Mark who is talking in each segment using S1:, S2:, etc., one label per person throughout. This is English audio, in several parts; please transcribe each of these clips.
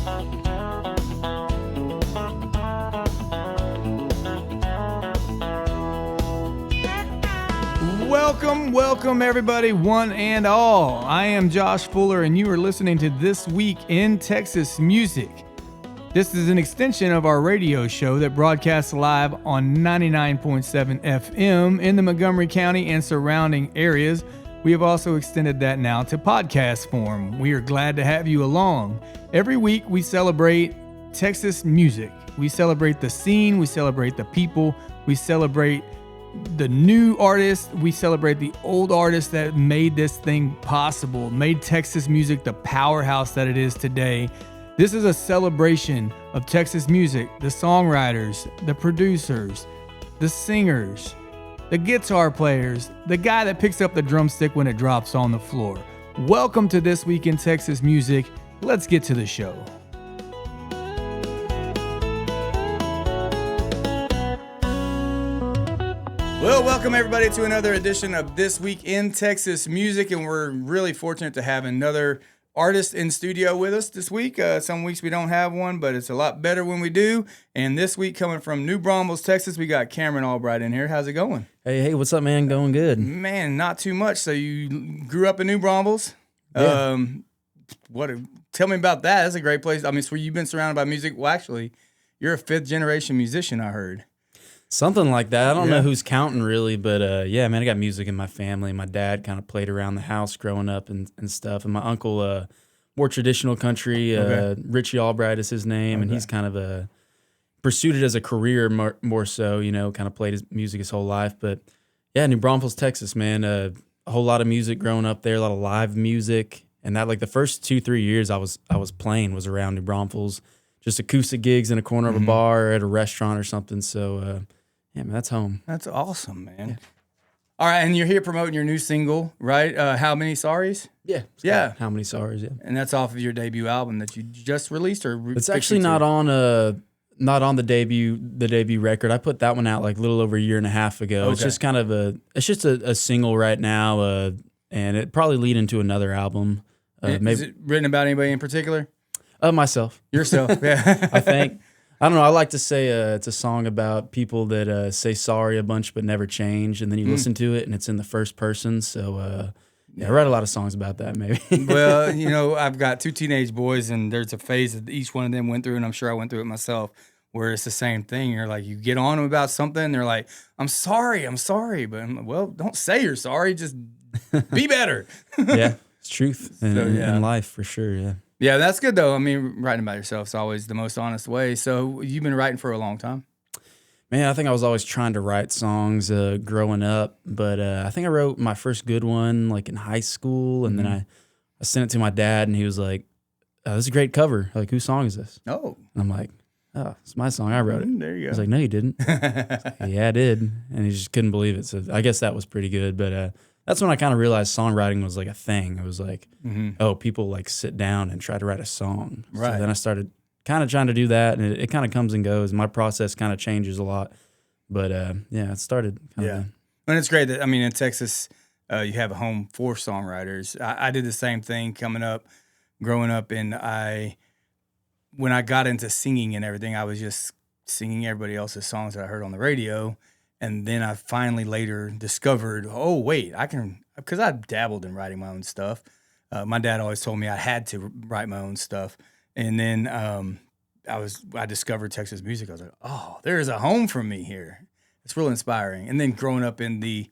S1: Welcome everybody, one and all. I am Josh Fuller and you are listening to This Week in Texas Music. This is an extension of our radio show that broadcasts live on 99.7 FM in the Montgomery County and surrounding areas. We have also extended that now to podcast form. We are glad to have you along. Every week we celebrate Texas music. We celebrate the scene, we celebrate the people, we celebrate the new artists, we celebrate the old artists that made this thing possible, made Texas music the powerhouse that it is today. This is a celebration of Texas music, the songwriters, the producers, the singers, the guitar players, the guy that picks up the drumstick when it drops on the floor. Welcome to This Week in Texas Music. Let's get to the show. Well, welcome everybody to another edition of This Week in Texas Music, and we're really fortunate to have another artist in studio with us this week. Some weeks we don't have one, but it's a lot better when we do. And this week, coming from New Braunfels, Texas, we got Cameron Allbright in here. How's it going?
S2: Hey, what's up, man? Going good.
S1: Man, not too much. So you grew up in New Braunfels.
S2: Yeah.
S1: Tell me about that. That's a great place. I mean, so you've been surrounded by music. Well, actually, you're a fifth-generation musician, I heard.
S2: Something like that. I don't know who's counting really, but yeah, man, I got music in my family. My dad kind of played around the house growing up and stuff. And my uncle, more traditional country, Richie Allbright is his name. And he's kind of pursued it as a career more so, kind of played his music his whole life. But yeah, New Braunfels, Texas, man, a whole lot of music growing up there, a lot of live music. And that, like, the first 2-3 years I was playing was around New Braunfels, just acoustic gigs in a corner of a bar or at a restaurant or something. So, yeah, man, that's home.
S1: That's awesome, man. Yeah. All right, and you're here promoting your new single, right? How Many Sorries?
S2: Yeah. How Many Sorries, yeah.
S1: And that's off of your debut album that you just released, or
S2: it's actually not on the debut record. I put that one out like a little over a year and a half ago. Okay. It's just kind of a single right now, and it probably lead into another album.
S1: Maybe. Is it written about anybody in particular?
S2: Myself.
S1: Yourself, yeah.
S2: I think. I don't know. I like to say it's a song about people that say sorry a bunch but never change, and then you listen to it and it's in the first person. So I write a lot of songs about that, maybe.
S1: Well, I've got 2 teenage boys, and there's a phase that each one of them went through, and I'm sure I went through it myself, where it's the same thing. You're like, you get on them about something, and they're like, I'm sorry. But I'm like, well, don't say you're sorry. Just be better.
S2: Yeah, it's truth in life for sure, yeah.
S1: Yeah, that's good, though. I mean, writing about yourself is always the most honest way. So you've been writing for a long time?
S2: Man, I think I was always trying to write songs growing up, but I think I wrote my first good one like in high school, and then I sent it to my dad, and he was like, this is a great cover. Like, whose song is this?
S1: Oh.
S2: And I'm like, oh, it's my song. I wrote it.
S1: There you go.
S2: I was like, no, you didn't. Like, yeah, I did. And he just couldn't believe it. So I guess that was pretty good, but that's when I kind of realized songwriting was like a thing. It was like, oh, people like sit down and try to write a song.
S1: Right.
S2: So then I started kind of trying to do that, and it kind of comes and goes. My process kind of changes a lot. But it started kind of.
S1: And it's great that, I mean, in Texas, you have a home for songwriters. I did the same thing growing up, and when I got into singing and everything, I was just singing everybody else's songs that I heard on the radio. And then I finally later discovered, oh, wait, I can, because I dabbled in writing my own stuff. My dad always told me I had to write my own stuff. And then I discovered Texas music. I was like, oh, there's a home for me here. It's real inspiring. And then growing up in the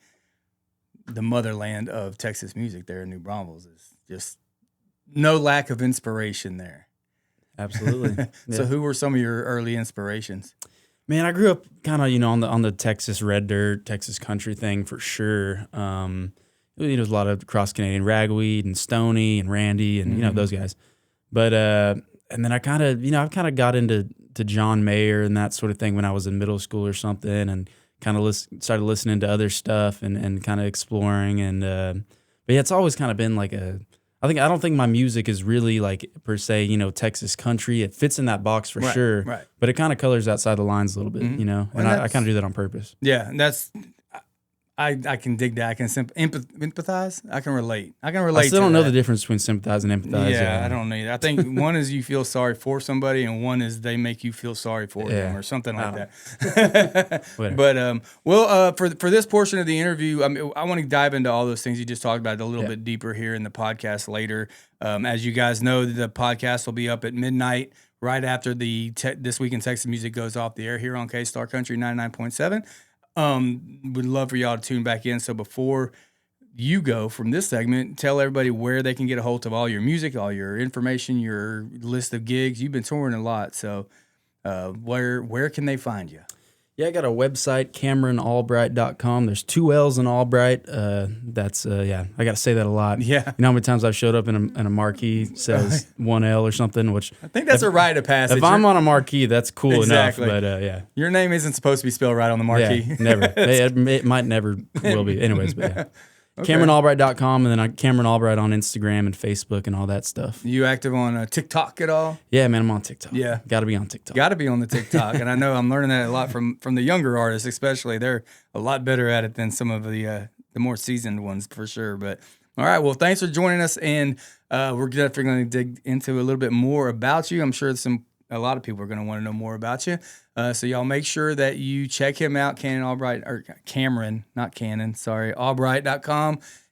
S1: motherland of Texas music there in New Braunfels is just no lack of inspiration there.
S2: Absolutely.
S1: So who were some of your early inspirations?
S2: Man, I grew up kind of, on the Texas red dirt, Texas country thing for sure. There's a lot of cross-Canadian ragweed and Stoney and Randy and, those guys. But, and then I kind of got into John Mayer and that sort of thing when I was in middle school or something, and kind of started listening to other stuff and kind of exploring. And, but yeah, it's always kind of been like I don't think my music is really like per se, Texas country. It fits in that box for sure,
S1: right. But
S2: it kind of colors outside the lines a little bit, and I kind of do that on purpose.
S1: Yeah, and I can dig that. I can empathize. I can relate. I
S2: still don't know the difference between sympathize and empathize.
S1: Yeah, I don't know either. I think one is you feel sorry for somebody, and one is they make you feel sorry for them, or something like that. But for this portion of the interview, I want to dive into all those things you just talked about a little bit deeper here in the podcast later. As you guys know, the podcast will be up at midnight right after the This Week in Texas Music goes off the air here on K-Star Country 99.7. Would love for y'all to tune back in. So before you go from this segment, tell everybody where they can get a hold of all your music, all your information, your list of gigs. You've been touring a lot, so where can they find you?
S2: Yeah, I got a website, CameronAllbright.com. There's 2 L's in Allbright. I got to say that a lot.
S1: Yeah.
S2: You know how many times I've showed up in a marquee says 1 L or something, which
S1: I think that's a rite of passage.
S2: If I'm on a marquee, that's cool enough. But yeah.
S1: Your name isn't supposed to be spelled right on the marquee.
S2: Yeah, never. it might never will be. Anyways, but yeah. Okay. CameronAllbright.com, and then Cameron Allbright on Instagram and Facebook and all that stuff.
S1: You active on TikTok at all?
S2: Yeah, man, I'm on TikTok.
S1: Yeah.
S2: Got to be on TikTok.
S1: Got to be on the TikTok. And I know I'm learning that a lot from the younger artists, especially. They're a lot better at it than some of the more seasoned ones, for sure. But all right, well, thanks for joining us. And we're definitely going to dig into a little bit more about you. I'm sure a lot of people are going to want to know more about you. So y'all make sure that you check him out, Allbright.com,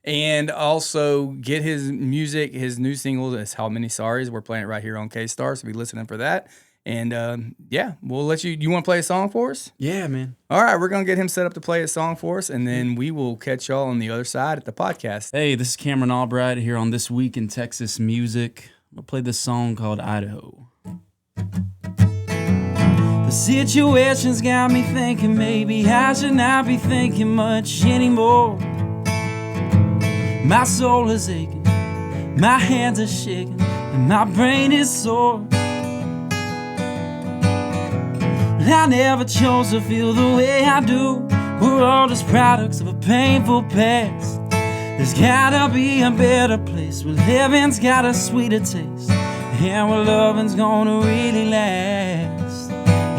S1: and also get his music. His new single is How Many Sorries. We're playing it right here on K-Star, so be listening for that. And we'll let you. You want to play a song for us?
S2: Yeah, man.
S1: All right, we're gonna get him set up to play a song for us, and then we will catch y'all on the other side at the podcast.
S2: Hey, this is Cameron Allbright here on This Week in Texas Music. I'm gonna play this song called Idaho. The situation's got me thinking maybe I should not be thinking much anymore. My soul is aching, my hands are shaking, and my brain is sore. I never chose to feel the way I do. We're all just products of a painful past. There's gotta be a better place where living's got a sweeter taste, and where loving's gonna really last.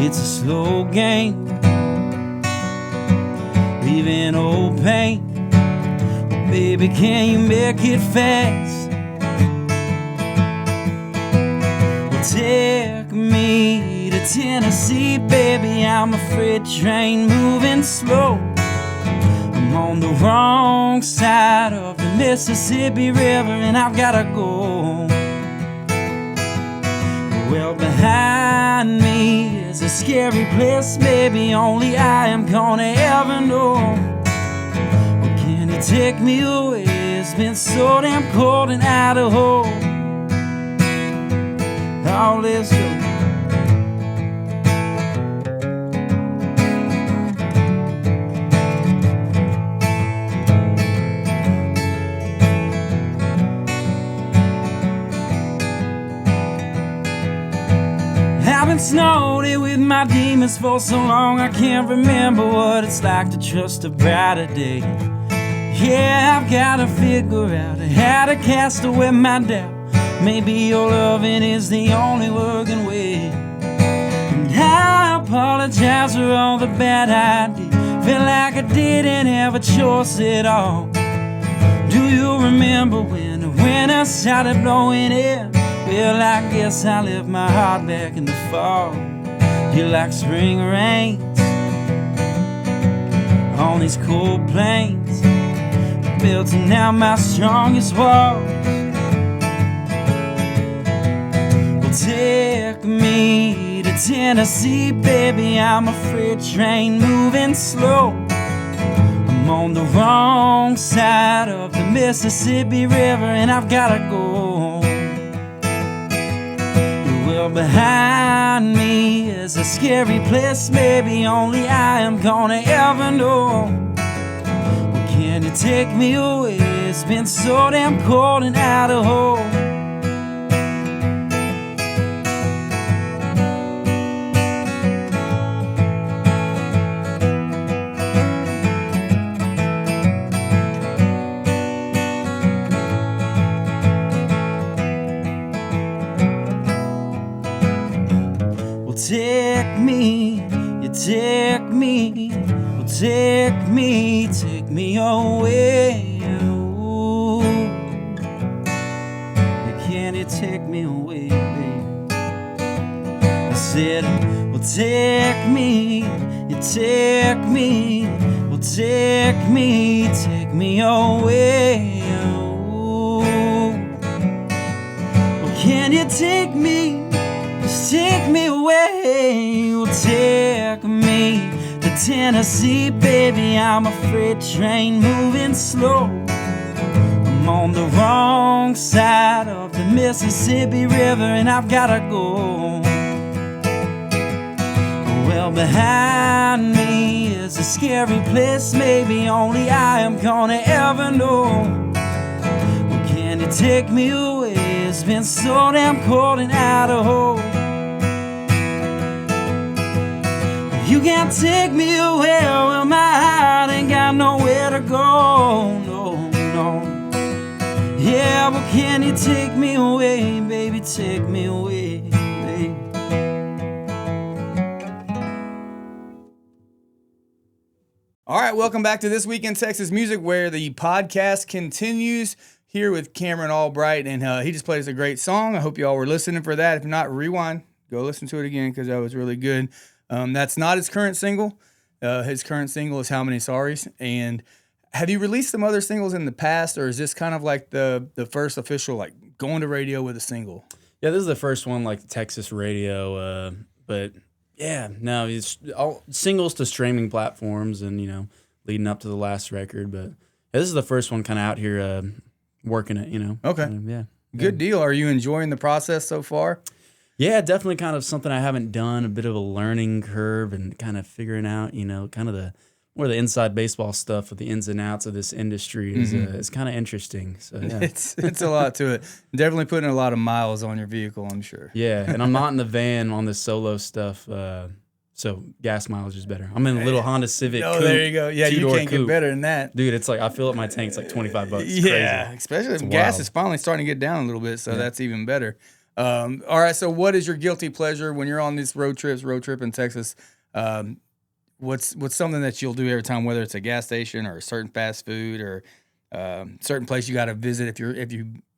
S2: It's a slow game, leaving old pain. Oh, baby, can you make it fast? Well, take me to Tennessee, baby. I'm a freight train moving slow. I'm on the wrong side of the Mississippi River, and I've gotta go. Well, behind me is a scary place, maybe only I am gonna ever know. Well, can you take me away? It's been so damn cold in Idaho. Oh, let's go. I've been snowed in with my demons for so long I can't remember what it's like to trust a brighter day. Yeah, I've gotta figure out how to cast away my doubt. Maybe your loving is the only working way. And I apologize for all the bad I did. Feel like I didn't have a choice at all. Do you remember when the winter started blowing in? Well, I guess I left my heart back in the fall. You're like spring rains on these cold plains, building down my strongest walls. Well, take me to Tennessee, baby. I'm a freight train moving slow. I'm on the wrong side of the Mississippi River, and I've gotta go. Well, behind me is a scary place, maybe only I am gonna ever know. Well, can you take me away? It's been so damn cold in Idaho. take me away. Ooh. Can you take me away, baby? I said, well, take me away. Ooh. Well, can you take me? Just take me away. Well, take me to Tennessee, baby. I'm a freight train moving slow. I'm on the wrong side of the Mississippi River, and I've gotta go. Well, behind me is a scary place, maybe only I am gonna ever know. Well, can you take me away? It's been so damn cold in Idaho. You can't take me away, well, my heart ain't got nowhere to go. No, no. Yeah, well, can you take me away, baby? Take me away, baby.
S1: All right, welcome back to This Week in Texas Music, where the podcast continues here with Cameron Allbright, and he just played us a great song. I hope you all were listening for that. If not, rewind, go listen to it again because that was really good. That's not his current single. His current single is How Many Sorries. And have you released some other singles in the past, or is this kind of like the first official, like, going to radio with a single?
S2: Yeah, this is the first one, like Texas radio, but... Yeah, no, it's all singles to streaming platforms and, leading up to the last record. But this is the first one kind of out here working it,
S1: Okay.
S2: Yeah.
S1: Good deal. Are you enjoying the process so far?
S2: Yeah, definitely kind of something I haven't done, a bit of a learning curve and kind of figuring out, kind of the more the inside baseball stuff with the ins and outs of this industry is kind of interesting. So yeah.
S1: It's a lot to it. Definitely putting a lot of miles on your vehicle, I'm sure.
S2: Yeah, and I'm not in the van on this solo stuff, so gas mileage is better. I'm in a little Honda Civic.
S1: Oh,
S2: coupe,
S1: there you go. Yeah, you can't
S2: coupe.
S1: get better than that.
S2: Dude, it's like I fill up my tank, it's like $25. It's
S1: yeah,
S2: crazy.
S1: Especially if
S2: It's
S1: gas
S2: wild.
S1: is finally starting to get down a little bit, so that's even better. All right, so what is your guilty pleasure when you're on these road trip in Texas? What's something that you'll do every time, whether it's a gas station or a certain fast food or certain place you got to visit if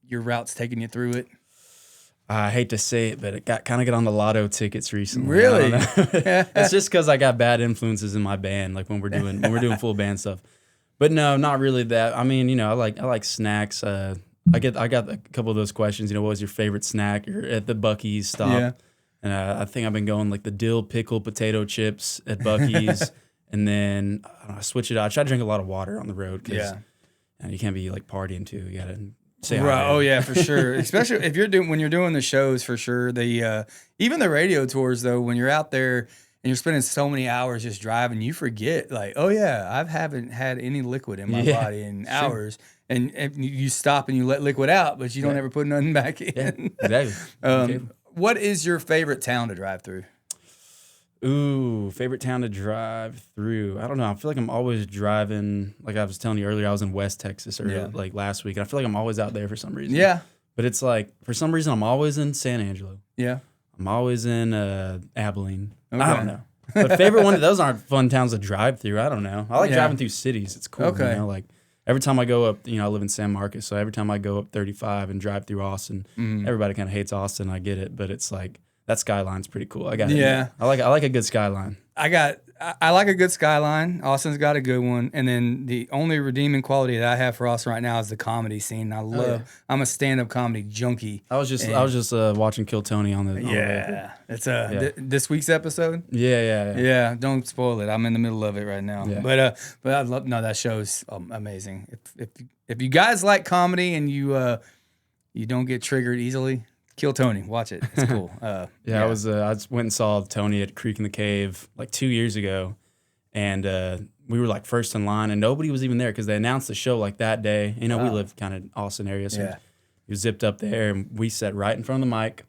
S1: your route's taking you through it?
S2: I hate to say it, but it got on the lotto tickets recently.
S1: Really?
S2: It's just because I got bad influences in my band, like when we're doing full band stuff. But no, not really that. I mean, I like snacks. I got a couple of those questions. What was your favorite snack? Or at the Buc-ee's stop.
S1: Yeah.
S2: And I think I've been going like the dill pickle potato chips at Buc-ee's, and then I switch it out. I try to drink a lot of water on the road because you can't be like partying too. You gotta say
S1: right. Oh yeah, for sure. Especially if when you're doing the shows, for sure. The even the radio tours though, when you're out there and you're spending so many hours just driving, you forget like, oh yeah, I haven't had any liquid in my body in hours. And you stop and you let liquid out, but you don't ever put nothing back in.
S2: Yeah, exactly.
S1: What is your favorite town to drive through?
S2: Ooh, favorite town to drive through. I don't know. I feel like I'm always driving. Like I was telling you earlier, I was in West Texas like last week. And I feel like I'm always out there for some reason.
S1: Yeah.
S2: But it's like, for some reason, I'm always in San Angelo.
S1: Yeah.
S2: I'm always in Abilene.
S1: Okay.
S2: I don't know. But favorite one, those aren't fun towns to drive through. I don't know. I like driving through cities. It's cool.
S1: Okay.
S2: Like every time I go up, I live in San Marcos. So every time I go up 35 and drive through Austin, everybody kind of hates Austin. I get it. But it's like, that skyline's pretty cool. I got it.
S1: Yeah.
S2: I like a good skyline.
S1: I like a good skyline. Austin's got a good one. And then the only redeeming quality that I have for Austin right now is the comedy scene. I'm a stand-up comedy junkie.
S2: I was just watching Kill Tony on the
S1: It's this week's episode.
S2: Yeah.
S1: Don't spoil it. I'm in the middle of it right now.
S2: Yeah.
S1: But I love that show's amazing. If you guys like comedy and you don't get triggered easily, Kill Tony. Watch it. It's cool.
S2: I went and saw Tony at Creek in the Cave like 2 years ago, and we were like first in line, and nobody was even there because they announced the show like that day. We live kind of Austin area, so we zipped up there and we sat right in front of the mic,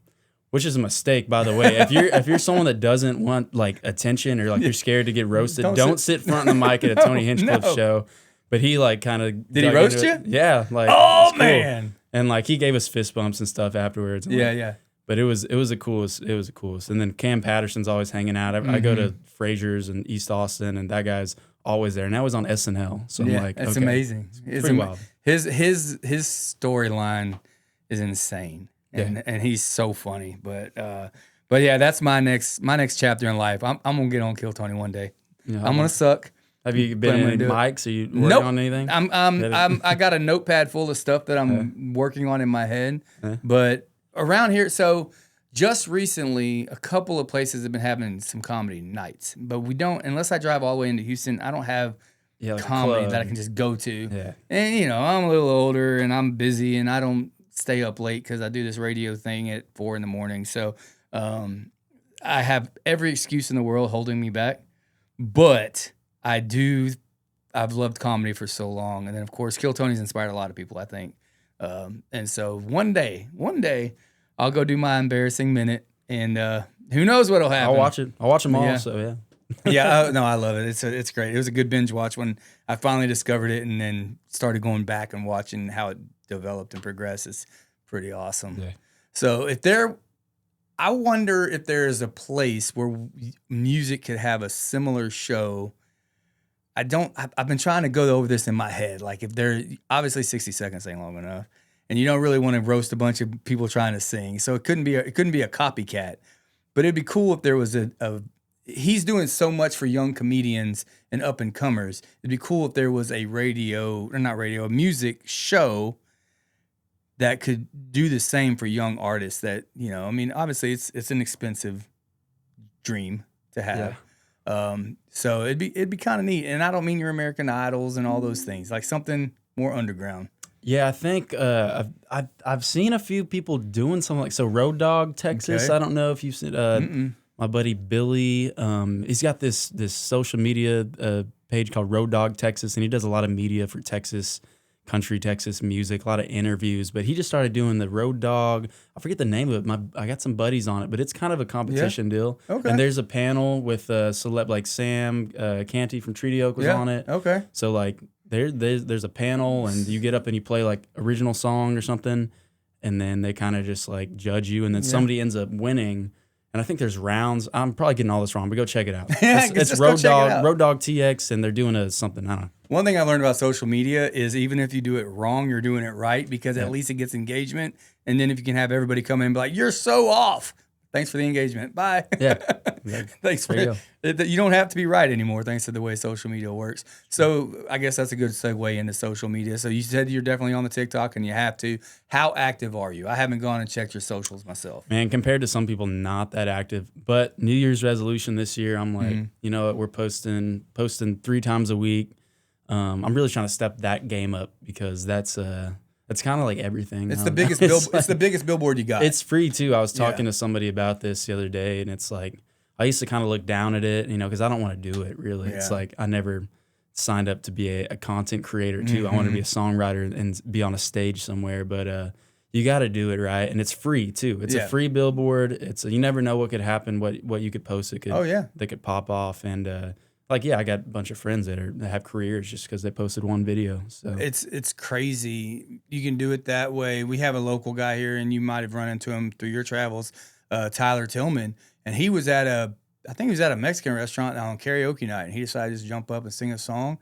S2: which is a mistake, by the way. If you're someone that doesn't want like attention or like you're scared to get roasted, don't sit front of the mic at a Tony Hinchcliffe show. But he like kind of
S1: did he roast you?
S2: Yeah, like
S1: oh
S2: cool.
S1: Man.
S2: And like he gave us fist bumps and stuff afterwards. And But it was the coolest. It was the coolest. And then Cam Patterson's always hanging out. I go to Frazier's in East Austin, and that guy's always there. Now he's on SNL. So I'm like,
S1: it's
S2: okay.
S1: amazing.
S2: It's pretty wild.
S1: His storyline is insane, and he's so funny. But yeah, that's my next chapter in life. I'm gonna get on Kill Tony one day. Yeah, I'm gonna suck.
S2: Have you been in any mics? Are you working on anything?
S1: I got a notepad full of stuff that I'm working on in my head. But around here, so just recently, a couple of places have been having some comedy nights. But we don't, unless I drive all the way into Houston, I don't have
S2: like
S1: comedy that I can just go to. Yeah. And, I'm a little older and I'm busy and I don't stay up late because I do this radio thing at 4 a.m. So I have every excuse in the world holding me back. But I've loved comedy for so long. And then, of course, Kill Tony's inspired a lot of people, I think. And so one day, I'll go do my embarrassing minute, and who knows what'll happen.
S2: I'll watch it. I'll watch them all,
S1: yeah. No, I love it. It's great. It was a good binge watch when I finally discovered it and then started going back and watching how it developed and progressed. It's pretty awesome. Yeah. So I wonder if there is a place where music could have a similar show. I've been trying to go over this in my head. Like if obviously 60 seconds ain't long enough, and you don't really want to roast a bunch of people trying to sing. So it couldn't be a copycat, but it'd be cool if there was he's doing so much for young comedians and up and comers. It'd be cool if there was a a music show that could do the same for young artists that, obviously it's an expensive dream to have. Yeah. So it'd be kind of neat. And I don't mean your American Idols and all those things, like something more underground.
S2: Yeah, I think I've seen a few people doing something like Road Dogg Texas. Okay. I don't know if you've seen my buddy Billy. He's got this social media page called Road Dogg Texas, and he does a lot of media for country Texas music, a lot of interviews. But he just started doing the Road Dogg. I forget the name of it. I got some buddies on it, but it's kind of a competition deal. Okay. And there's a panel with celeb like Sam Canty from Treaty Oak was on it. Okay. So like there's a panel, and you get up and you play like original song or something, and then they kind of just like judge you, and then somebody ends up winning. And I think there's rounds. I'm probably getting all this wrong, but go check it out. It's Road Dogg TX, and they're doing something. I don't know. One
S1: thing I learned about social media is even if you do it wrong, you're doing it right because at least it gets engagement. And then if you can have everybody come in and be like, "You're so off. Thanks for the engagement. Bye." Yeah. Thanks for it. You don't have to be right anymore thanks to the way social media works. So I guess that's a good segue into social media. So you said you're definitely on the TikTok and you have to. How active are you? I haven't gone and checked your socials myself.
S2: Man, compared to some people, not that active. But New Year's resolution this year, I'm like, you know what? We're posting 3 times a week. I'm really trying to step that game up because that's kind of like everything.
S1: It's the biggest it's the biggest billboard you got.
S2: It's free too. I was talking to somebody about this the other day, and it's like I used to kind of look down at it, because I don't want to do it really. Yeah. It's like I never signed up to be a content creator too. I want to be a songwriter and be on a stage somewhere, but you got to do it right, and it's free too. It's a free billboard. You never know what could happen, what you could post. That could pop off, and I got a bunch of friends that have careers just because they posted one video. So
S1: it's crazy. You can do it that way. We have a local guy here, and you might have run into him through your travels, Tyler Tillman, and he was at a Mexican restaurant on karaoke night, and he decided to just jump up and sing a song,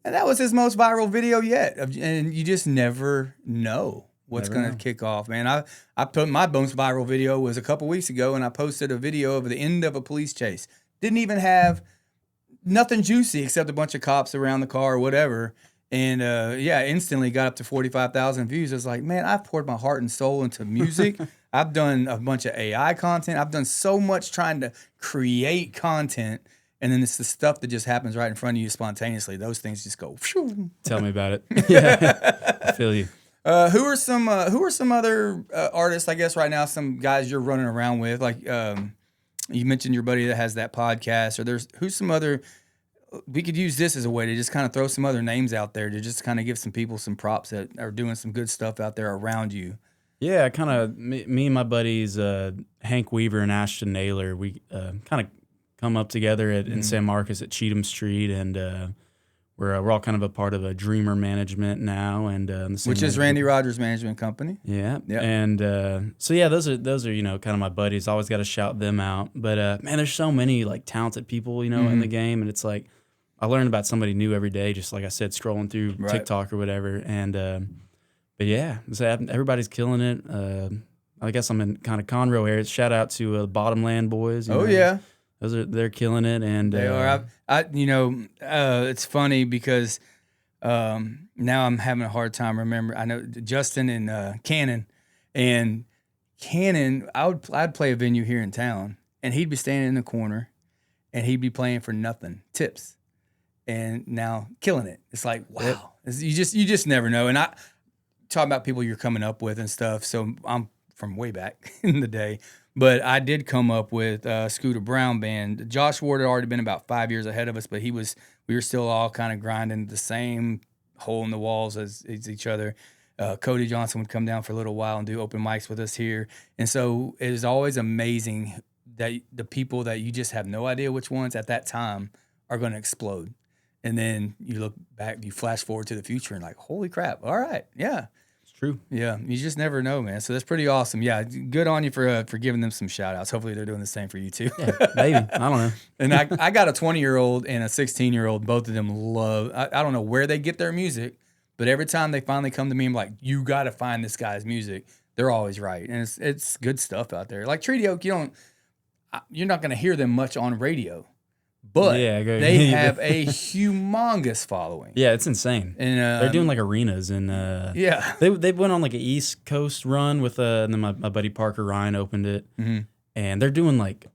S1: and that was his most viral video yet. And you just never know what's going to kick off, man. I put my most viral video was a couple weeks ago, and I posted a video of the end of a police chase. Didn't even have nothing juicy except a bunch of cops around the car or whatever. And instantly got up to 45,000 views. I was like, man, I've poured my heart and soul into music. I've done a bunch of AI content. I've done so much trying to create content. And then it's the stuff that just happens right in front of you spontaneously. Those things just go. Phew.
S2: Tell me about it. Yeah, I feel you.
S1: Who are some other artists, I guess, right now, some guys you're running around with? Like, you mentioned your buddy that has that podcast, or who's some other, we could use this as a way to just kind of throw some other names out there to just kind of give some people some props that are doing some good stuff out there around you.
S2: Yeah, kind of me and my buddies, Hank Weaver and Ashton Naylor, we kind of come up together in San Marcos at Cheatham Street, and we're all kind of a part of a Dreamer Management now, and
S1: which is Randy Rogers' management company.
S2: Yeah, and those are kind of my buddies. Always got to shout them out. But man, there's so many like talented people in the game, and it's like I learn about somebody new every day, just like I said, scrolling through TikTok or whatever. And but yeah, so everybody's killing it. I guess I'm in kind of Conroe area. Shout out to the Bottomland boys.
S1: Yeah,
S2: they're killing it, and
S1: they are. It's funny because now I'm having a hard time remembering. I know Justin and Cannon, and Cannon. I'd play a venue here in town, and he'd be standing in the corner, and he'd be playing for nothing, tips, and now killing it. It's like wow, you just never know. And I talk about people you're coming up with and stuff. So I'm from way back in the day. But I did come up with Scooter Brown Band. Josh Ward had already been about 5 years ahead of us, but we were still all kind of grinding the same hole in the walls as each other. Cody Johnson would come down for a little while and do open mics with us here. And so it is always amazing that the people that you just have no idea which ones at that time are going to explode. And then you look back, you flash forward to the future and like, holy crap, all right, yeah.
S2: True.
S1: Yeah, you just never know, man. So that's pretty awesome. Yeah, good on you for giving them some shout outs. Hopefully they're doing the same for you too.
S2: Yeah, maybe. I don't know.
S1: And I got a 20-year-old and a 16-year-old. Both of them love, I don't know where they get their music, but every time they finally come to me, I'm like, you got to find this guy's music. They're always right. And it's good stuff out there. Like Treaty Oak, you're not going to hear them much on radio. But they have a humongous following.
S2: Yeah, it's insane. And they're doing like arenas and they went on like an East Coast run with and then my buddy Parker Ryan opened it, and they're doing like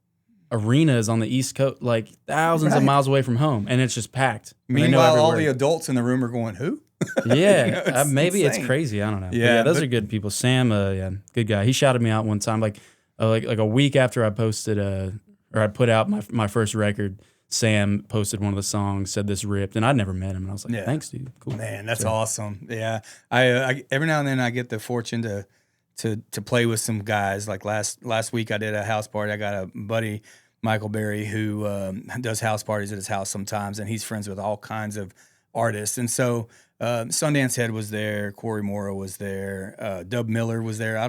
S2: arenas on the East Coast, like thousands of miles away from home, and it's just packed.
S1: Meanwhile, all the adults in the room are going, "Who?"
S2: Yeah, maybe insane. It's crazy. I don't know. Yeah, those are good people. Sam, good guy. He shouted me out one time, like a week after I posted or I put out my first record. Sam posted one of the songs, said this ripped, and I'd never met him, and I was like, "Thanks, dude, cool."
S1: Man, that's awesome. Yeah, I every now and then I get the fortune to play with some guys. Like last week, I did a house party. I got a buddy, Michael Berry, who does house parties at his house sometimes, and he's friends with all kinds of artists. And so Sundance Head was there, Corey Morrow was there, Dub Miller was there.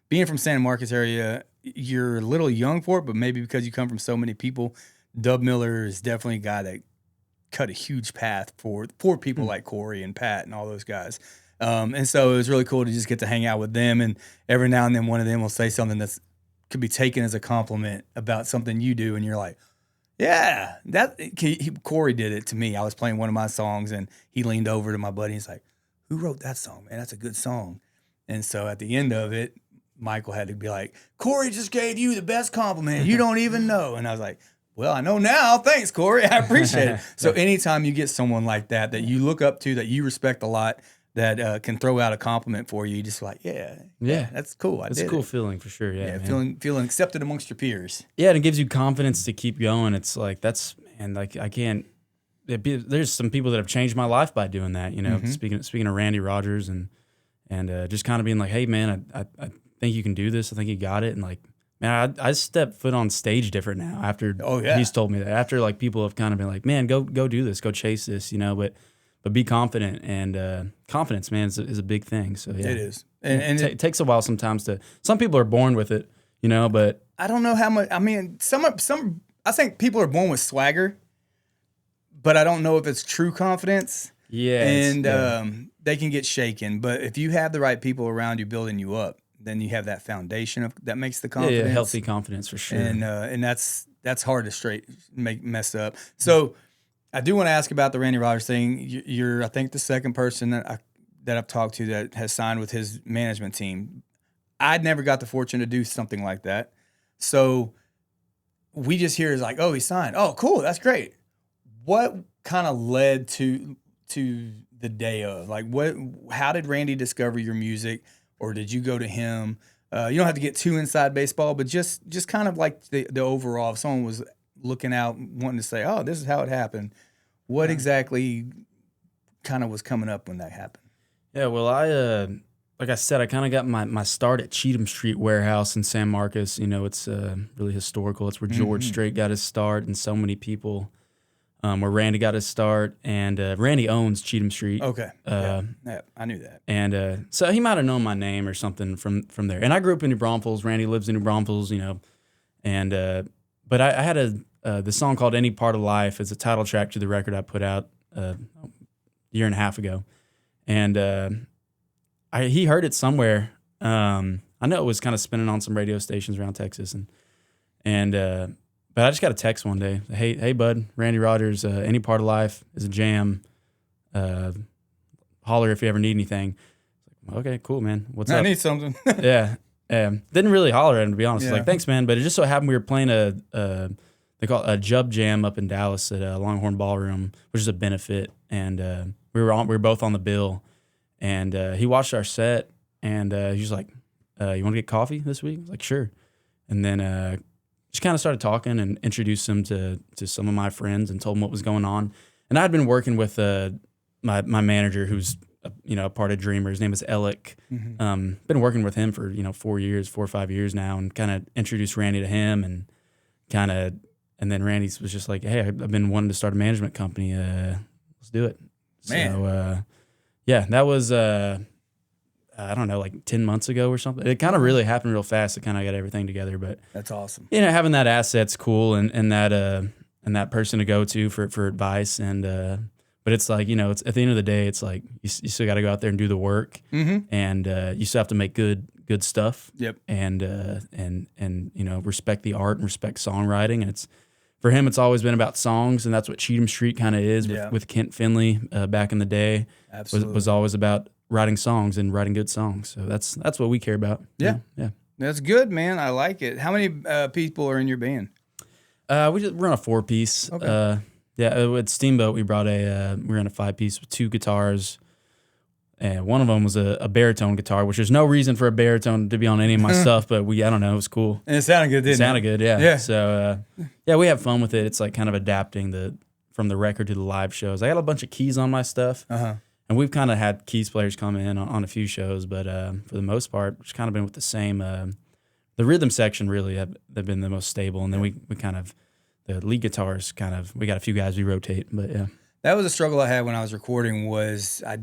S1: Being from San Marcos area, you're a little young for it, but maybe because you come from so many people. Dub Miller is definitely a guy that cut a huge path for people like Corey and Pat and all those guys. And so it was really cool to just get to hang out with them. And every now and then one of them will say something that could be taken as a compliment about something you do. And you're like, yeah, Corey did it to me. I was playing one of my songs and he leaned over to my buddy and he's like, who wrote that song, man? That's a good song. And so at the end of it, Michael had to be like, Corey just gave you the best compliment. You don't even know. And I was like, well, I know now. Thanks, Corey. I appreciate it. So anytime you get someone like that you look up to, that you respect a lot, that can throw out a compliment for you, you just like, yeah, that's cool.
S2: It's a cool feeling for sure. Yeah,
S1: feeling accepted amongst your peers.
S2: Yeah, and it gives you confidence to keep going. It's like I can't. There's some people that have changed my life by doing that. You know, speaking of Randy Rogers and just kind of being like, hey man, I think you can do this. I think you got it, and like. Man, I step foot on stage different now after he's told me that. After like people have kind of been like, man, go do this, go chase this, you know. But be confident, and confidence, man, is a big thing. So yeah,
S1: it is,
S2: and it takes a while sometimes to. Some people are born with it, you know, but
S1: I don't know how much. I mean, some I think people are born with swagger, but I don't know if it's true confidence.
S2: Yeah,
S1: and they can get shaken. But if you have the right people around you building you up, then you have that foundation that makes the confidence.
S2: Yeah, healthy confidence for sure.
S1: And that's hard to mess up. So I do want to ask about the Randy Rogers thing. You're I think the second person that I've talked to that has signed with his management team. I'd never got the fortune to do something like that. So we just hear is like, oh, he signed. Oh, cool, that's great. What kind of led to the day of? Like how did Randy discover your music? Or did you go to him? You don't have to get too inside baseball, but just kind of like the overall. If someone was looking out, wanting to say, "Oh, this is how it happened," what exactly kind of was coming up when that happened?
S2: Yeah, well, like I said, I kind of got my start at Cheatham Street Warehouse in San Marcos. You know, it's really historical. It's where George Strait got his start, and so many people. Where Randy got his start, and Randy owns Cheatham Street.
S1: Okay, yeah, I knew that.
S2: And so he might have known my name or something from there. And I grew up in New Braunfels. Randy lives in New Braunfels, you know. And but I had the song called "Any Part of Life" is a title track to the record I put out a year and a half ago, and he heard it somewhere. I know it was kind of spinning on some radio stations around Texas, but I just got a text one day. Hey, bud, Randy Rogers, "Any Part of Life" is a jam. Holler if you ever need anything. Okay, cool, man. What's up?
S1: I need something.
S2: Yeah. Didn't really holler at him, to be honest. Yeah. Like, thanks, man. But it just so happened we were playing they call it a Jub Jam up in Dallas at Longhorn Ballroom, which is a benefit. And we were both on the bill. And he watched our set, and he was like, "You want to get coffee this week?" I was like, "Sure." And then just kind of started talking and introduced him to some of my friends and told him what was going on. And I'd been working with my manager, who's a part of Dreamer. His name is Alec. Mm-hmm. Been working with him for 4 or 5 years now, and kind of introduced Randy to him, and then Randy was just like, "Hey, I've been wanting to start a management company. Let's do it."
S1: Man.
S2: So that was I don't know, like 10 months ago or something. It kind of really happened real fast. It kind of got everything together, but
S1: that's awesome.
S2: Having that asset's cool, and that person to go to for advice, and but it's like, it's at the end of the day, it's like you still got to go out there and do the work, mm-hmm. and you still have to make good stuff.
S1: Yep.
S2: And respect the art and respect songwriting. And it's for him, it's always been about songs, and that's what Cheatham Street kind of is with Kent Finley back in the day.
S1: Absolutely.
S2: Was always about writing songs and writing good songs. So that's what we care about.
S1: Yeah.
S2: Yeah.
S1: That's good, man. I like it. How many people are in your band?
S2: We're on a 4-piece.
S1: Okay.
S2: With Steamboat, we brought we're in a 5-piece with 2 guitars, and one of them was a baritone guitar, which there's no reason for a baritone to be on any of my stuff, but I don't know, it was cool.
S1: And it sounded good, didn't it?
S2: It sounded good, yeah.
S1: Yeah.
S2: So, we have fun with it. It's like kind of adapting from the record to the live shows. I got a bunch of keys on my stuff, and we've kind of had keys players come in on a few shows, but for the most part, it's kind of been with the same. The rhythm section really they've been the most stable, and then we kind of, the lead guitars we got a few guys we rotate, but yeah.
S1: That was a struggle I had when I was recording. Was I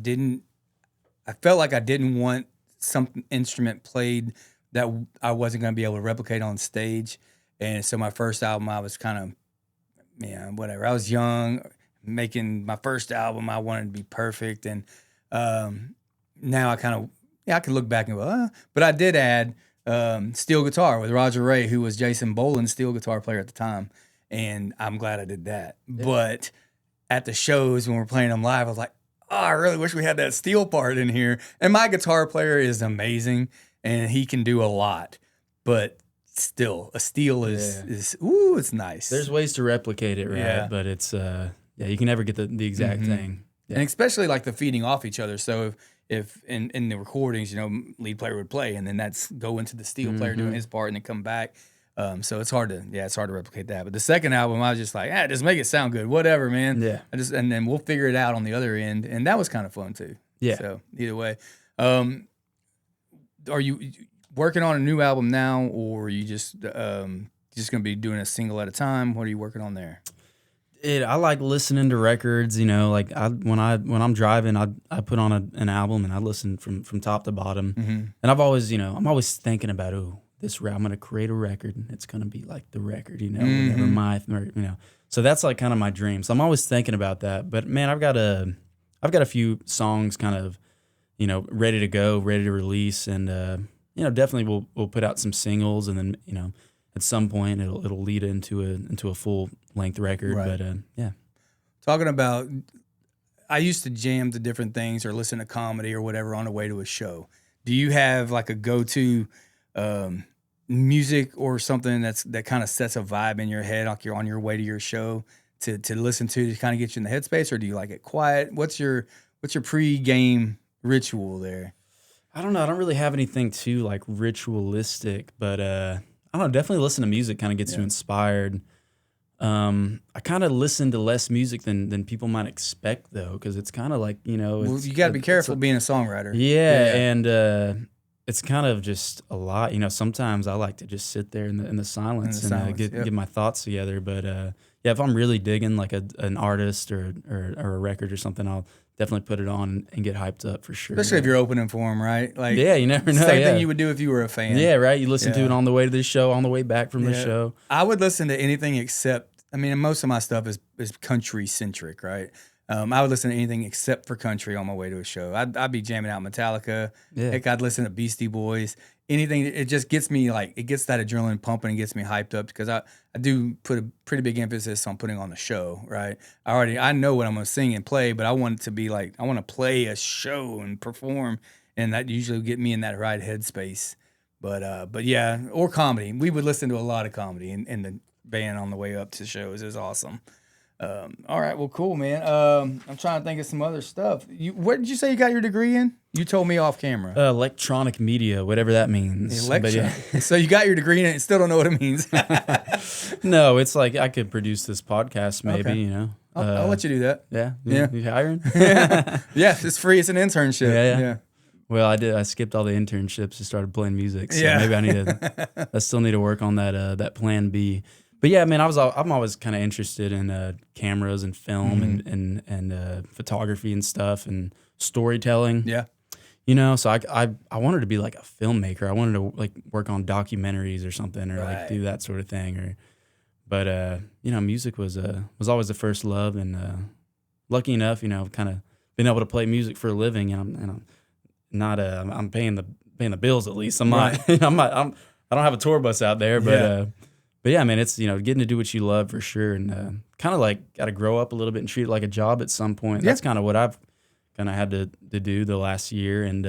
S1: felt like I didn't want some instrument played that I wasn't going to be able to replicate on stage. And so my first album, I was kind of, whatever. I was young, making my first album. I wanted to be perfect. And now I kind of, I can look back and go, but I did add steel guitar with Roger Ray, who was Jason Boland's steel guitar player at the time. And I'm glad I did that. Yeah. But at the shows when we're playing them live, I was like, I really wish we had that steel part in here. And my guitar player is amazing, and he can do a lot. But still, a steel is it's nice.
S2: There's ways to replicate it, right? Yeah. But it's you can never get the exact thing. Yeah.
S1: And especially like the feeding off each other. So if in the recordings, lead player would play, and then that's go into the steel player doing his part, and then come back. So it's hard to replicate that. But the second album, I was just like, just make it sound good, whatever, man.
S2: Yeah.
S1: And then we'll figure it out on the other end, and that was kind of fun too.
S2: Yeah.
S1: So either way, are you working on a new album now, or are you just gonna be doing a single at a time? What are you working on there?
S2: I like listening to records. Like when I'm driving, I put on an album and I listen from top to bottom. Mm-hmm. And I've always, I'm always thinking about this route, I'm going to create a record, and it's going to be like the record, whenever So that's like kind of my dream. So I'm always thinking about that. But man, I've got a few songs kind of, ready to go, ready to release, and definitely we'll put out some singles, and then at some point it'll lead into a full length record.
S1: Right.
S2: But yeah.
S1: Talking about, I used to jam to different things or listen to comedy or whatever on the way to a show. Do you have like a go-to music or something that kind of sets a vibe in your head, like you're on your way to your show to listen to kind of get you in the headspace, or do you like it quiet? What's your pre-game ritual there?
S2: I don't know. I don't really have anything too like ritualistic, but I don't know. Definitely listen to music kind of gets you inspired. I kind of listen to less music than people might expect though, because it's kind of like you got
S1: to be careful being a songwriter.
S2: Yeah. And it's kind of just a lot. Sometimes I like to just sit there in the silence and get my thoughts together. But if I'm really digging like an artist or a record or something, I'll definitely put it on and get hyped up for sure.
S1: Especially if you're opening for them, right? Like,
S2: you never know.
S1: Same thing you would do if you were a fan.
S2: Yeah, right. You listen to it on the way to the show, on the way back from the show.
S1: I would listen to anything except I mean, most of my stuff is country centric, right? I would listen to anything except for country on my way to a show. I'd be jamming out Metallica.
S2: Yeah.
S1: Heck, I'd listen to Beastie Boys. Anything. It just gets me it gets that adrenaline pumping and gets me hyped up because I do put a pretty big emphasis on putting on the show, right? I know what I'm going to sing and play, but I want it to be I want to play a show and perform, and that usually get me in that right headspace. But yeah, or comedy. We would listen to a lot of comedy in the band on the way up to shows. It was awesome. All right, well, cool, man. I'm trying to think of some other stuff. What did you say you got your degree in? You told me off camera.
S2: Electronic media, whatever that means. But yeah.
S1: So you got your degree in it and still don't know what it means.
S2: No, it's like I could produce this podcast maybe,
S1: Okay.
S2: you know.
S1: I'll let you do that.
S2: Yeah.
S1: Yeah.
S2: You hiring?
S1: Yeah, it's free. It's an internship.
S2: Yeah. Well, I skipped all the internships and started playing music. So maybe I still need to work on that plan B. But yeah, man, I'm always kind of interested in cameras and film and photography and stuff and storytelling.
S1: Yeah.
S2: You know, so I wanted to be like a filmmaker. I wanted to like work on documentaries or something, or like do that sort of thing. But you know, music was always the first love, and lucky enough, you know, kind of been able to play music for a living, and I'm paying the bills at least. I'm not I don't have a tour bus out there, but yeah, man, it's, you know, getting to do what you love for sure, and kind of like got to grow up a little bit and treat it like a job at some point. That's kind of what I've kind of had to do the last year, and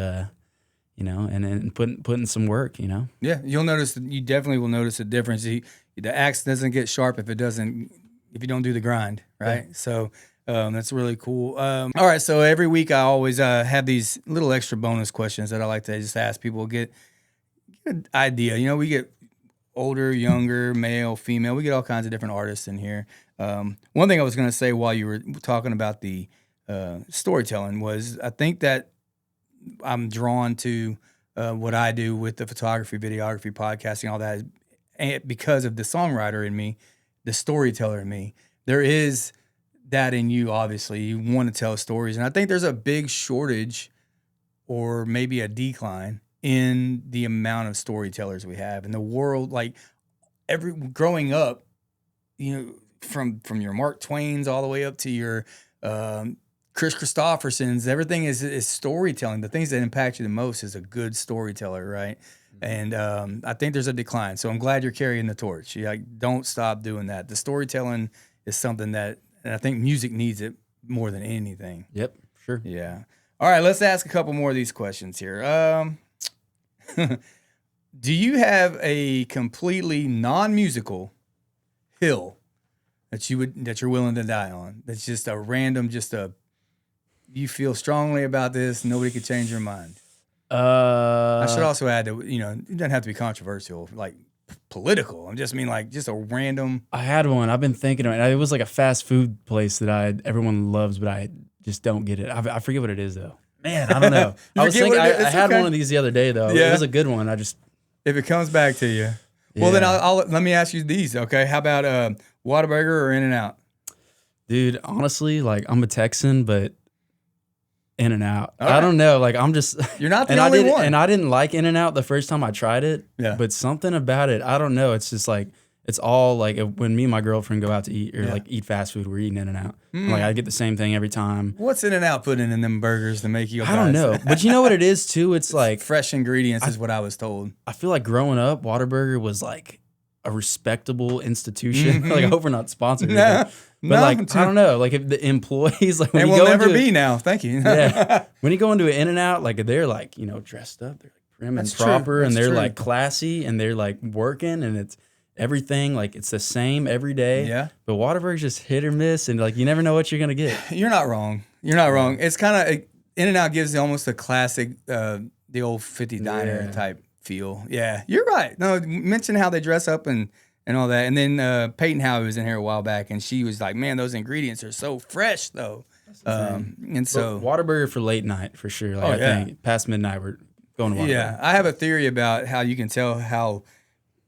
S2: you know, and putting some work, you know. Yeah,
S1: you definitely will notice a difference. The axe doesn't get sharp if you don't do the grind, right? Yeah. So that's really cool. All right, so every week I always have these little extra bonus questions that I like to just ask people, get an idea. You know, we get older, younger, male, female. We get all kinds of different artists in here. One thing I was going to say while you were talking about the storytelling was, I think that I'm drawn to what I do with the photography, videography, podcasting, all that, and because of the songwriter in me, the storyteller in me. There is that in you, obviously. You want to tell stories. And I think there's a big shortage, or maybe a decline, in the amount of storytellers we have in the world. Like, growing up, you know, from your Mark Twains all the way up to your Chris Christopherson's, everything is storytelling. The things that impact you the most is a good storyteller, right? And I think there's a decline. So I'm glad you're carrying the torch. Don't stop doing that. The storytelling is something that, and I think music needs it more than anything.
S2: Yep, sure.
S1: Yeah. All right, let's ask a couple more of these questions here. Do you have a completely non-musical hill that you're willing to die on? That's just a random, you feel strongly about this, nobody could change your mind. I should also add that, you know, it doesn't have to be controversial, like political. I just mean like just a random.
S2: I had one. I've been thinking of it. It was like a fast food place that everyone loves, but I just don't get it. I forget what it is though. Man, I don't know. I was thinking, I had one of these the other day though. Yeah. It was a good one. If
S1: it comes back to you, well then let me ask you these. Okay, how about Whataburger or In-N-Out?
S2: Dude, honestly, like I'm a Texan, but In-N-Out. Right. I don't know. Like I'm just.
S1: You're not the only one.
S2: And I didn't like In-N-Out the first time I tried it.
S1: Yeah.
S2: But something about it, I don't know. It's just like, it's all like when me and my girlfriend go out to eat or like eat fast food, we're eating In-N-Out. Like I get the same thing every time.
S1: What's In-N-Out putting in them burgers to make you?
S2: I don't know. But you know what it is too? It's like
S1: fresh ingredients is what I was told.
S2: I feel like growing up, Whataburger was like a respectable institution. Like I hope we're not sponsored. But like, I don't know, like if the employees, like when
S1: you
S2: go
S1: will never be now. Thank you.
S2: Yeah. When you go into an In-N-Out, like they're like, you know, dressed up, they're like prim and proper, and they're like classy, and they're like working, and it's everything, like it's the same every day.
S1: Yeah.
S2: But Whataburger's just hit or miss, and like you never know what you're gonna get.
S1: You're not wrong. You're not wrong. It's kind of, In-N-Out gives almost a classic, the old 50 diner type feel. Yeah, you're right. No, mention how they dress up and all that. And then Peyton Howe was in here a while back, and she was like, man, those ingredients are so fresh, though. And so
S2: Whataburger for late night, for sure. Like, I think past midnight, we're going to Whataburger.
S1: Yeah, I have a theory about how you can tell how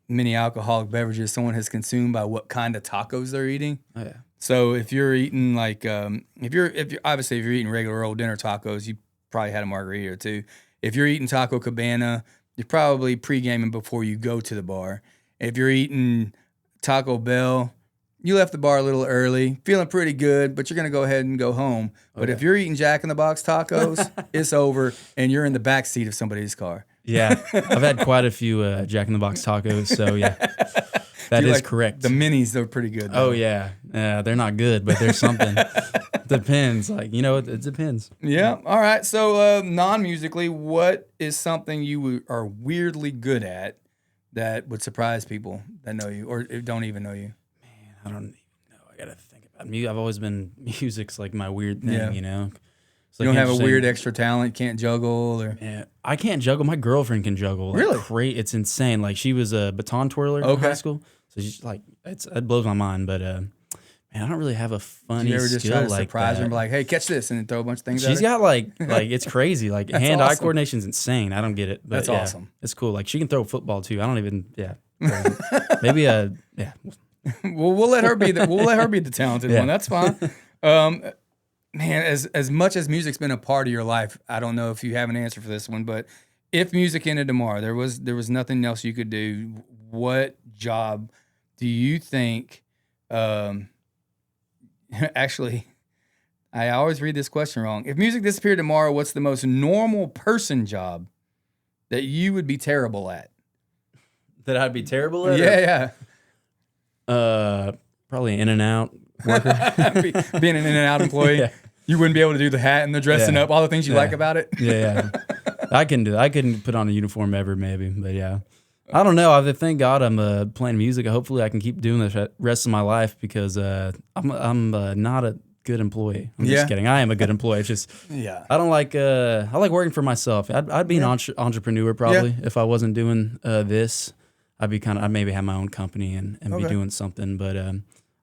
S1: many alcoholic beverages someone has consumed by what kind of tacos they're eating.
S2: Oh, yeah.
S1: So if you're eating like, if you're eating regular old dinner tacos, you probably had a margarita or two. If you're eating Taco Cabana, you're probably pre-gaming before you go to the bar. If you're eating Taco Bell, you left the bar a little early, feeling pretty good, but you're going to go ahead and go home. But if you're eating Jack in the Box tacos, it's over, and you're in the back seat of somebody's car.
S2: Yeah, I've had quite a few Jack in the Box tacos, so yeah, that is correct.
S1: The minis, they're pretty good, though.
S2: Oh, yeah. They're not good, but there's something. Depends. Like, it depends.
S1: Yeah. All right. So non-musically, what is something you are weirdly good at that would surprise people that know you or don't even know you?
S2: Man, I don't even know. I got to think about music. I've always been, music's like my weird thing, It's like
S1: you don't have a weird extra talent, can't juggle? Or
S2: Yeah, I can't juggle. My girlfriend can juggle. Like,
S1: really?
S2: It's insane. Like, she was a baton twirler in high school. So she's like, it blows my mind. But, man, I don't really have a funny skill like that. You ever just try to
S1: surprise her and be like, hey, catch this, and then throw a bunch of things at her?
S2: She's got like it's crazy. Like hand-eye coordination's insane. I don't get it. But
S1: that's awesome.
S2: It's cool. Like she can throw a football too. I don't even maybe yeah.
S1: Well, we'll let her be the talented one. That's fine. Man, as much as music's been a part of your life, I don't know if you have an answer for this one, but if music ended tomorrow, there was nothing else you could do, what job do you think actually, I always read this question wrong. If music disappeared tomorrow, what's the most normal person job that you would be terrible at?
S2: That I'd be terrible at?
S1: Yeah.
S2: Probably an In-N-Out worker.
S1: Being an In-N-Out employee. Yeah. You wouldn't be able to do the hat and the dressing up, all the things you like about it.
S2: Yeah. I can do that. I couldn't put on a uniform ever, maybe, but yeah. I don't know. Thank God I'm playing music. Hopefully I can keep doing this the rest of my life because I'm not a good employee. I'm just kidding. I am a good employee. It's just I don't like I like working for myself. I'd be an entrepreneur probably if I wasn't doing this. I'd maybe have my own company and be doing something. But I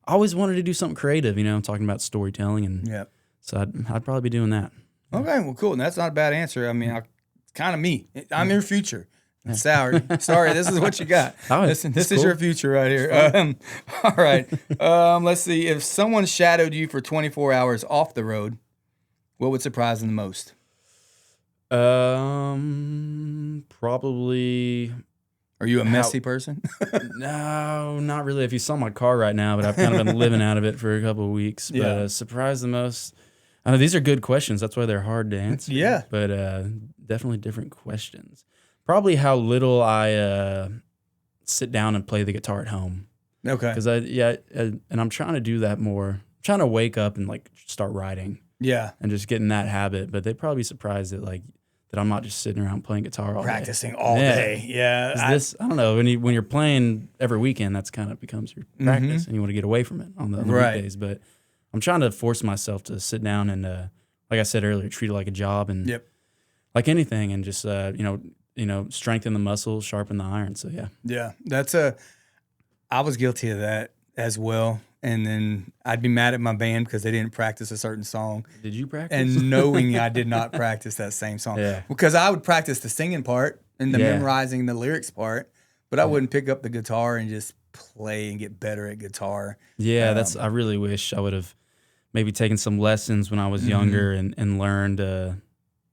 S2: always wanted to do something creative. I'm talking about storytelling and so I'd probably be doing that.
S1: Okay, well, cool. And that's not a bad answer. I mean, it's kind of me. I'm your future. Sorry, this is what you got. This is your future right here. All right. Let's see. If someone shadowed you for 24 hours off the road, what would surprise them the most?
S2: Probably.
S1: Are you a messy person?
S2: No, not really. If you saw my car right now, but I've kind of been living out of it for a couple of weeks. But surprise the most. I know these are good questions. That's why they're hard to answer.
S1: Yeah.
S2: But definitely different questions. Probably how little I sit down and play the guitar at home.
S1: Okay.
S2: Because and I'm trying to do that more. I'm trying to wake up and like start writing.
S1: Yeah.
S2: And just get in that habit. But they'd probably be surprised that I'm not just sitting around playing guitar all
S1: practicing all day. Yeah.
S2: I don't know. When you're playing every weekend, that's kind of becomes your practice, and you want to get away from it on the weekdays. But I'm trying to force myself to sit down and, like I said earlier, treat it like a job and like anything, and just strengthen the muscles, sharpen the iron. So
S1: yeah, I was guilty of that as well. And then I'd be mad at my band because they didn't practice a certain song.
S2: Did you practice?
S1: And knowing I did not practice that same song. Yeah. Because I would practice the singing part and the memorizing the lyrics part, but I wouldn't pick up the guitar and just play and get better at guitar.
S2: Yeah, I really wish I would have maybe taken some lessons when I was younger and learned,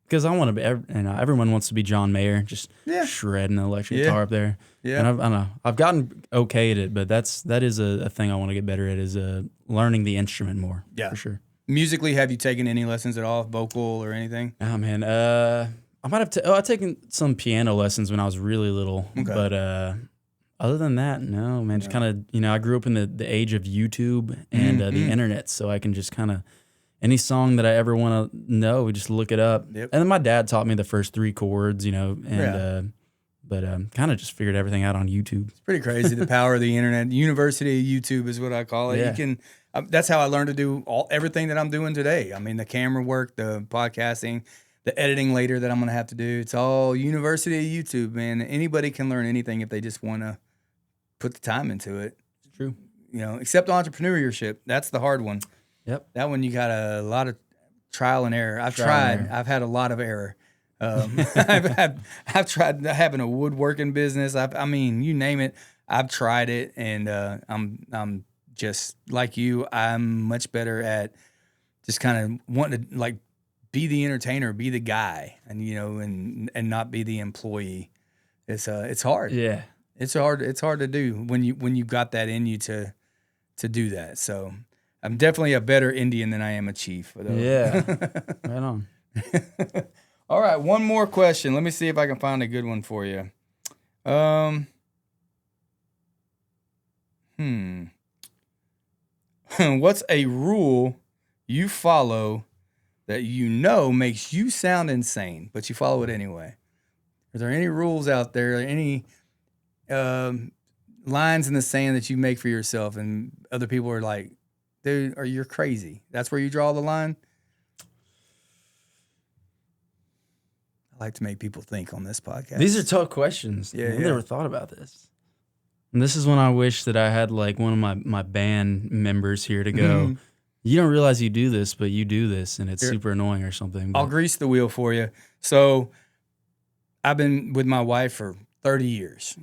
S2: because I want to be, everyone wants to be John Mayer, just shredding the electric guitar up there. Yeah. And I don't know. I've gotten okay at it, but that is a thing I want to get better at, is learning the instrument more. Yeah. For sure.
S1: Musically, have you taken any lessons at all, vocal or anything?
S2: Oh, man. I might have I've taken some piano lessons when I was really little. Okay. But other than that, no, man. Just kind of, I grew up in the age of YouTube and the internet, so I can just kind of, any song that I ever want to know, we just look it up. Yep. And then my dad taught me the first 3 chords, but kind of just figured everything out on YouTube. It's
S1: pretty crazy, the power of the internet. University of YouTube is what I call it. Yeah. You can. That's how I learned to do everything that I'm doing today. I mean, the camera work, the podcasting, the editing later that I'm going to have to do. It's all University of YouTube, man. Anybody can learn anything if they just want to put the time into it.
S2: It's true.
S1: Except entrepreneurship. That's the hard one.
S2: Yep.
S1: That one you got a lot of trial and error. I've tried. I've had a lot of error. I've tried having a woodworking business. I mean, you name it. I've tried it, and I'm just like you. I'm much better at just kind of wanting to be the entertainer, be the guy, and and not be the employee. It's hard.
S2: Yeah.
S1: It's hard to do when you've got that in you to to do that. So I'm definitely a better Indian than I am a chief. Though.
S2: Yeah, right on.
S1: All right, one more question. Let me see if I can find a good one for you. What's a rule you follow that you know makes you sound insane, but you follow it anyway? Are there any rules out there, any lines in the sand that you make for yourself and other people are like, dude, you're crazy? That's where you draw the line? I like to make people think on this podcast.
S2: These are tough questions.
S1: Yeah,
S2: I've never thought about this. And this is when I wish that I had like one of my band members here to go, you don't realize you do this, but you do this, and it's super annoying or something. But
S1: I'll grease the wheel for you. So I've been with my wife for 30 years.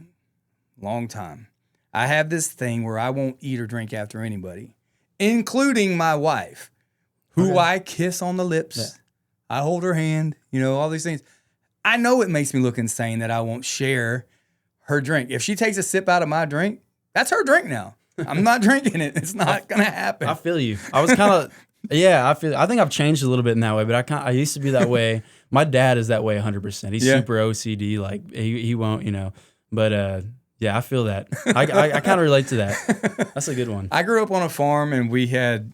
S1: Long time. I have this thing where I won't eat or drink after anybody, including my wife, who I kiss on the lips. Yeah. I hold her hand, all these things. I know it makes me look insane that I won't share her drink. If she takes a sip out of my drink, that's her drink now. I'm not drinking it. It's not going to happen.
S2: I feel you. I was kind of, I think I've changed a little bit in that way, but I used to be that way. My dad is that way 100%. He's super OCD. Like he won't, but, I feel that. I kind of relate to that. That's a good one.
S1: I grew up on a farm and we had,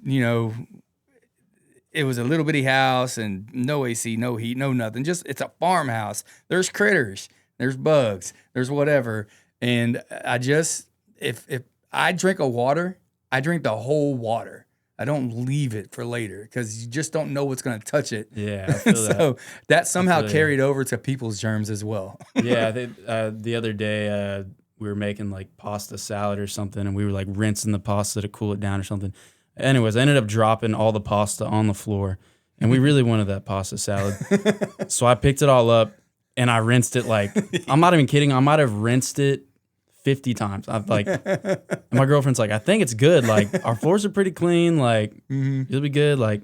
S1: it was a little bitty house and no AC, no heat, no nothing. Just, it's a farmhouse. There's critters. There's bugs, there's whatever. And I just, if I drink a water, I drink the whole water. I don't leave it for later because you just don't know what's going to touch it.
S2: Yeah, I feel that.
S1: So that somehow carried over to people's germs as well.
S2: Yeah, the other day we were making like pasta salad or something, and we were like rinsing the pasta to cool it down or something. Anyways, I ended up dropping all the pasta on the floor, and we really wanted that pasta salad. So I picked it all up. And I rinsed it like, I'm not even kidding. I might have rinsed it 50 times. I'm like, and my girlfriend's like, I think it's good. Like, our floors are pretty clean. Like, it'll be good. Like,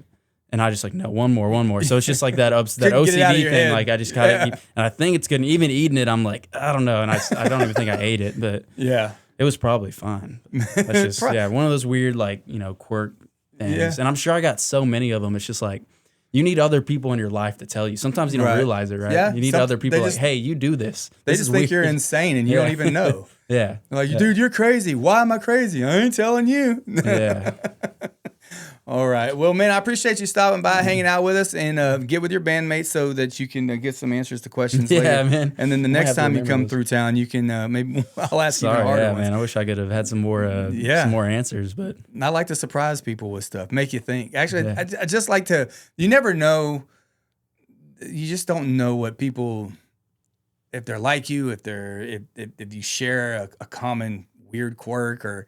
S2: and I just like, no, one more. So it's just like that OCD thing.
S1: Head.
S2: Like, I just kind of, and I think it's good. And even eating it, I'm like, I don't know. And I don't even think I ate it, but it was probably fine. That's just, one of those weird, like, quirk things. Yeah. And I'm sure I got so many of them. It's just like, you need other people in your life to tell you. Sometimes you don't realize it, right? Yeah, you need other people like, hey, you do this.
S1: They just think you're insane and you don't even know.
S2: Yeah.
S1: Like, dude, you're crazy. Why am I crazy? I ain't telling you.
S2: Yeah.
S1: All right. Well, man, I appreciate you stopping by, hanging out with us, and get with your bandmates so that you can get some answers to questions later.
S2: Yeah, man.
S1: And then the next time you come through town, you can maybe I'll ask you the harder ones.
S2: Man. I wish I could have had some more answers, but
S1: I like to surprise people with stuff, make you think. Actually, I just like to. You never know. You just don't know what people, if they're like you, if you share a common weird quirk or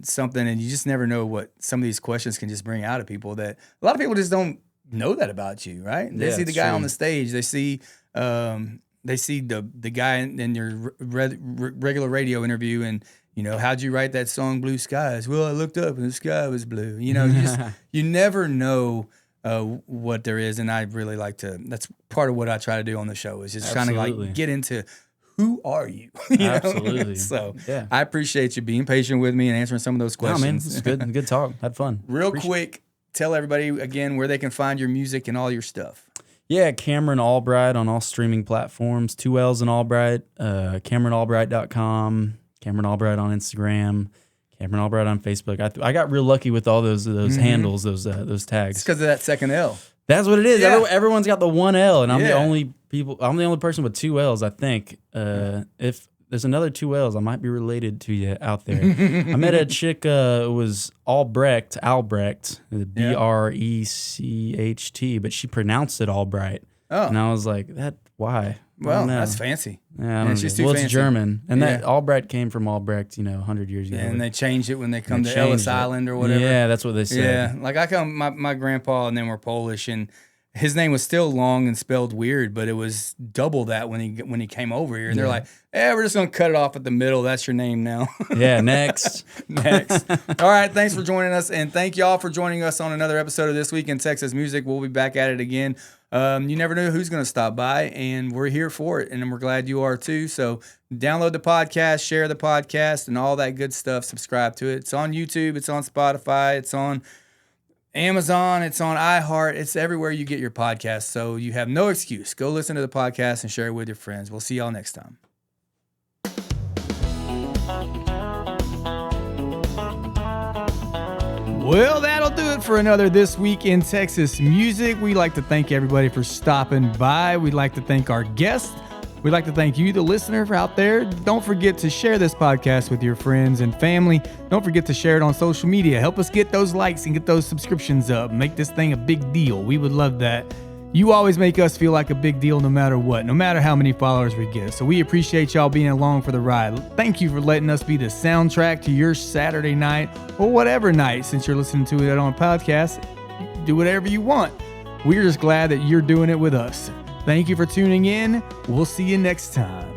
S1: something, and you just never know what some of these questions can just bring out of people that a lot of people just don't know that about you, right? They see the guy on the stage, they see the guy in your regular radio interview, and how'd you write that song Blue Skies? Well, I looked up and the sky was blue. You never know what there is, and I really like to. That's part of what I try to do on the show is just trying to like get into. Who are you?
S2: Absolutely.
S1: So I appreciate you being patient with me and answering some of those questions.
S2: No, man, it's good. Good talk. Had fun.
S1: Quick, tell everybody again where they can find your music and all your stuff.
S2: Yeah, Cameron Allbright on all streaming platforms. 2 L's in Allbright. CameronAllbright.com. Cameron Allbright on Instagram. Cameron Allbright on Facebook. I got real lucky with all those handles, those tags.
S1: It's because of that second L.
S2: That's what it is. Yeah. Everyone's got the 1 L, and I'm the only person with 2 L's, I think. If there's another 2 L's, I might be related to you out there. I met a chick, it was Allbright, Brecht, but she pronounced it Allbright. Oh. And I was like, why?
S1: Well, that's fancy.
S2: Yeah, I don't know.
S1: She's too
S2: it's
S1: fancy.
S2: German. And that Allbright came from Albrecht, 100 years ago.
S1: Yeah, and they changed it when they come to Ellis Island or whatever.
S2: Yeah, that's what they said.
S1: Yeah, like my grandpa and them were Polish, and his name was still long and spelled weird, but it was double that when he came over here. And they're like, we're just going to cut it off at the middle. That's your name now.
S2: Yeah, next.
S1: Next. All right, thanks for joining us, and thank y'all for joining us on another episode of This Week in Texas Music. We'll be back at it again. You never know who's going to stop by, and we're here for it, and we're glad you are too. So download the podcast, share the podcast, and all that good stuff. Subscribe to it. It's on YouTube. It's on Spotify. It's on Amazon, it's on iHeart, it's everywhere you get your podcasts, so you have no excuse. Go listen to the podcast and share it with your friends. We'll see y'all next time. Well, that'll do it for another This Week in Texas Music. We'd like to thank everybody for stopping by. We'd like to thank our guests. We'd like to thank you, the listener out there. Don't forget to share this podcast with your friends and family. Don't forget to share it on social media. Help us get those likes and get those subscriptions up. Make this thing a big deal. We would love that. You always make us feel like a big deal no matter what, no matter how many followers we get. So we appreciate y'all being along for the ride. Thank you for letting us be the soundtrack to your Saturday night or whatever night. Since you're listening to it on a podcast, you can do whatever you want. We're just glad that you're doing it with us. Thank you for tuning in. We'll see you next time.